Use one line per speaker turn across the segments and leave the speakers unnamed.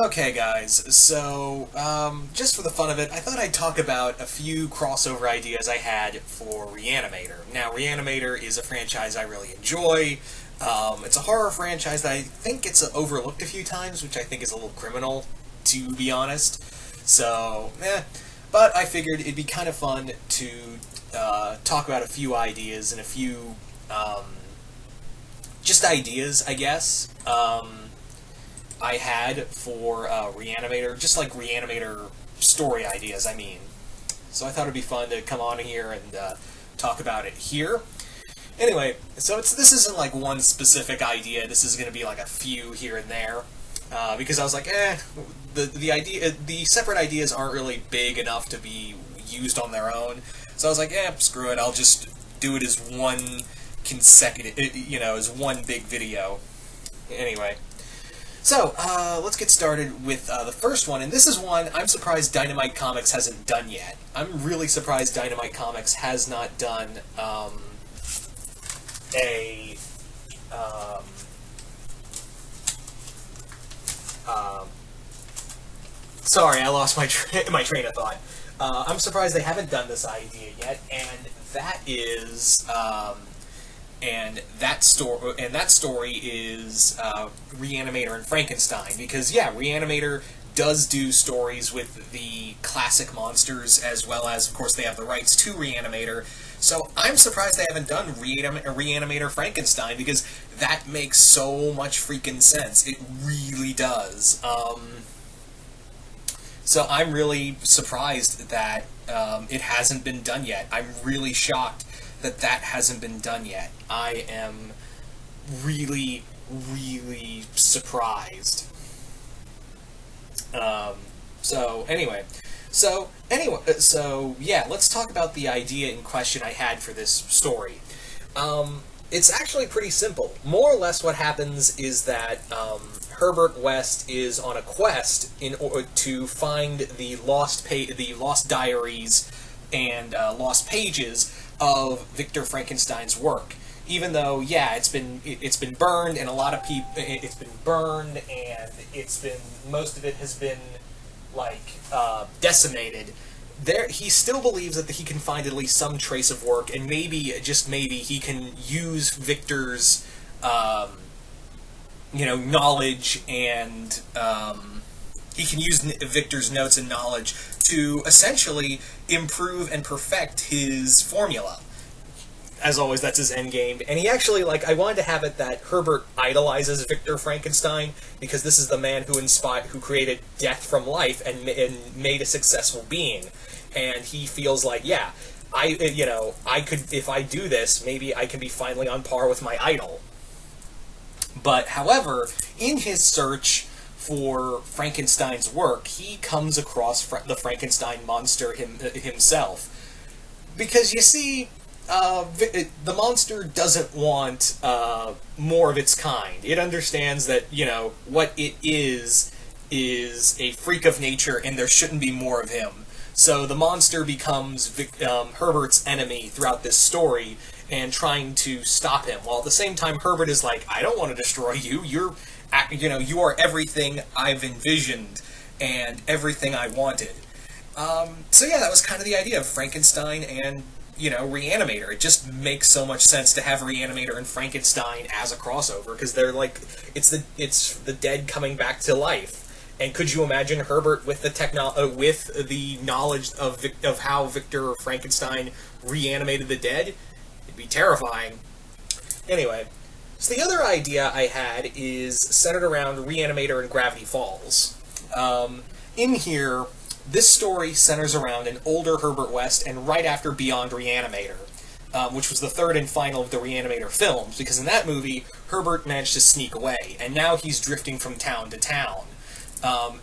Okay, guys, so, just for the fun of it, I thought I'd talk about a few crossover ideas I had for Re-Animator. Now, Re-Animator is a franchise I really enjoy. It's a horror franchise that I think gets overlooked a few times, which I think is a little criminal, to be honest. So, but I figured it'd be kind of fun to talk about a few ideas and a few, just ideas, I guess. I had for Re-Animator, just like Re-Animator story ideas, I mean. So I thought it'd be fun to come on here and talk about it here. Anyway, so this isn't like one specific idea. This is going to be like a few here and there, because I was like, the separate ideas aren't really big enough to be used on their own. So I was like, screw it. I'll just do it as one consecutive, as one big video. Anyway. So, let's get started with the first one, and this is one I'm surprised Dynamite Comics hasn't done yet. I'm really surprised Dynamite Comics has not done a sorry, I lost my my train of thought. I'm surprised they haven't done this idea yet, and that is that story is Re-Animator and Frankenstein, because Re-Animator does do stories with the classic monsters, as well as, of course, they have the rights to Re-Animator. So I'm surprised they haven't done Re-Animator Frankenstein, because that makes so much freaking sense. It really does. So I'm really surprised that it hasn't been done yet. I'm really shocked that hasn't been done yet. I am really, really surprised. So let's talk about the idea in question I had for this story. It's actually pretty simple. More or less what happens is that Herbert West is on a quest in order to find the lost diaries and lost pages of Victor Frankenstein's work. Even though, it's been burned, and a lot of people, it's been burned, and most of it has been decimated. He still believes that he can find at least some trace of work, and maybe, just maybe, he can use Victor's, knowledge, and he can use Victor's notes and knowledge to essentially improve and perfect his formula. As always, that's his end game. And he actually, I wanted to have it that Herbert idolizes Victor Frankenstein, because this is the man who created death from life and made a successful being. And he feels like, I could, if I do this, maybe I can be finally on par with my idol. But, however, in his search for Frankenstein's work, he comes across the Frankenstein monster himself. Because, you see, the monster doesn't want more of its kind. It understands that, what it is a freak of nature, and there shouldn't be more of him. So the monster becomes Herbert's enemy throughout this story, and trying to stop him, while at the same time Herbert is like, I don't want to destroy you. You are everything I've envisioned and everything I wanted. That was kind of the idea of Frankenstein and Re-Animator. It just makes so much sense to have Re-Animator and Frankenstein as a crossover, because they're it's the dead coming back to life. And could you imagine Herbert with the knowledge of how Victor Frankenstein reanimated the dead? It'd be terrifying. Anyway, so the other idea I had is centered around Re-Animator and Gravity Falls. In here, this story centers around an older Herbert West, and right after Beyond Re-Animator, which was the third and final of the Re-Animator films, because in that movie, Herbert managed to sneak away, and now he's drifting from town to town.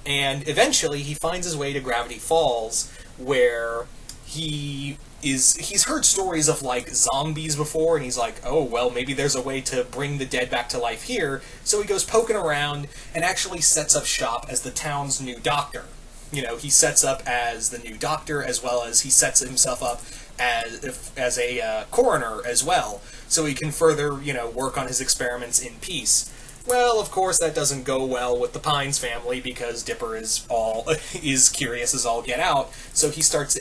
And eventually, he finds his way to Gravity Falls, where he's heard stories of, zombies before, and he's like, oh, well, maybe there's a way to bring the dead back to life here, so he goes poking around, and actually sets up shop as the town's new doctor. He sets up as the new doctor, as well as he sets himself up as a coroner as well, so he can further, work on his experiments in peace. Well, of course, that doesn't go well with the Pines family because Dipper is is curious as all get out. So he starts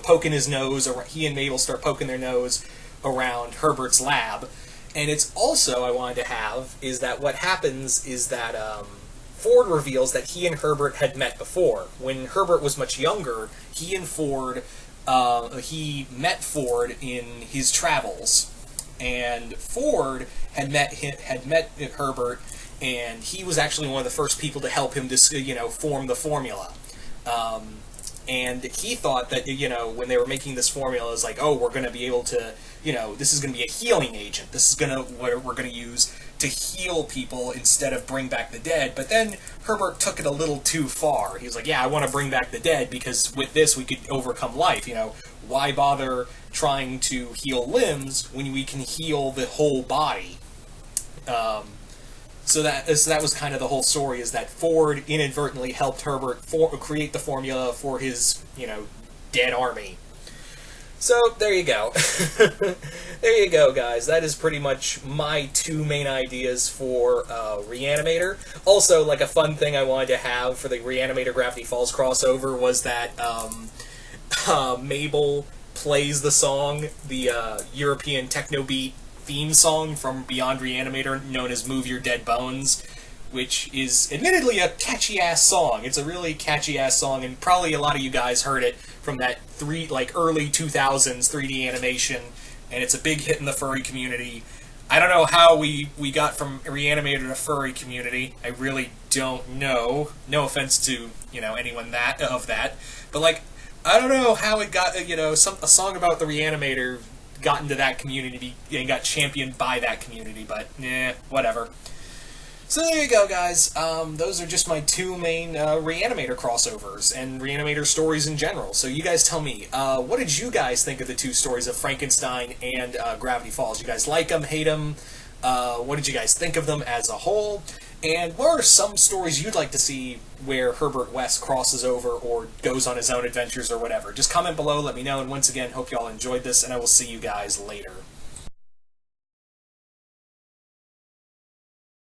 poking his nose. He and Mabel start poking their nose around Herbert's lab, and it's also I wanted to have is that what happens is that Ford reveals that he and Herbert had met before. When Herbert was much younger, he and Ford he met Ford in his travels, and Ford had met Herbert, and he was actually one of the first people to help him form the formula. And he thought that, when they were making this formula, it was like, oh, we're going to be able to, this is going to be a healing agent. This is what we're going to use to heal people instead of bring back the dead. But then Herbert took it a little too far. He was like, yeah, I want to bring back the dead because with this we could overcome life. Why bother trying to heal limbs when we can heal the whole body? So that was kind of the whole story, is that Ford inadvertently helped Herbert create the formula for his, dead army. So, there you go. There you go, guys. That is pretty much my two main ideas for Re-Animator. Also, like a fun thing I wanted to have for the Re-Animator Gravity Falls crossover was that Mabel plays the song, the European techno beat theme song from Beyond Re-Animator, known as Move Your Dead Bones, which is admittedly a catchy-ass song. It's a really catchy-ass song, and probably a lot of you guys heard it from that early 2000s 3D animation, and it's a big hit in the furry community. I don't know how we got from Re-Animator to furry community. I really don't know. No offense to, anyone of that. But, I don't know how it got, a song about the Re-Animator got into that community and got championed by that community, but whatever. So there you go, guys. Those are just my two main Re-Animator crossovers and Re-Animator stories in general. So you guys tell me, what did you guys think of the two stories of Frankenstein and Gravity Falls? You guys like them, hate them? What did you guys think of them as a whole? And what are some stories you'd like to see where Herbert West crosses over or goes on his own adventures or whatever? Just comment below, let me know, and once again, hope you all enjoyed this, and I will see you guys later.